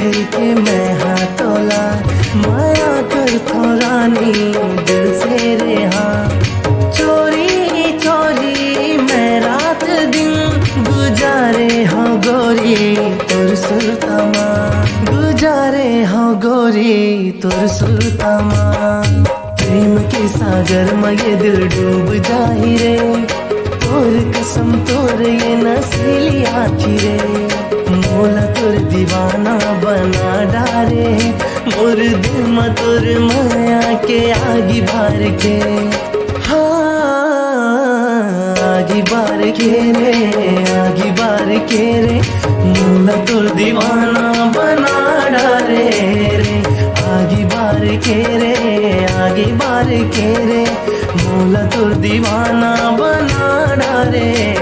फिर के मैं हाथोला माया कर थोरानी दिल से रे हाँ। चोरी चोरी मैं रात दिन गुजारे हो गोरी तोर सुरतामा, गुजारे हो गोरी तोर सुरतामा। प्रेम के सागर में ये दिल डूब जाही रे, तोर कसम तोर ये नसीली आँखी रे, मोला तोर दीवाना बना डारे, मोर दिल में तोर माया के आगी बार के, हाँ आगी बार के रे, आगी बार के रे, मोला तोर दीवाना बना डारे रे, आगी बार के रे, आगी बार के रे, मोला तोर दीवाना बना डारे।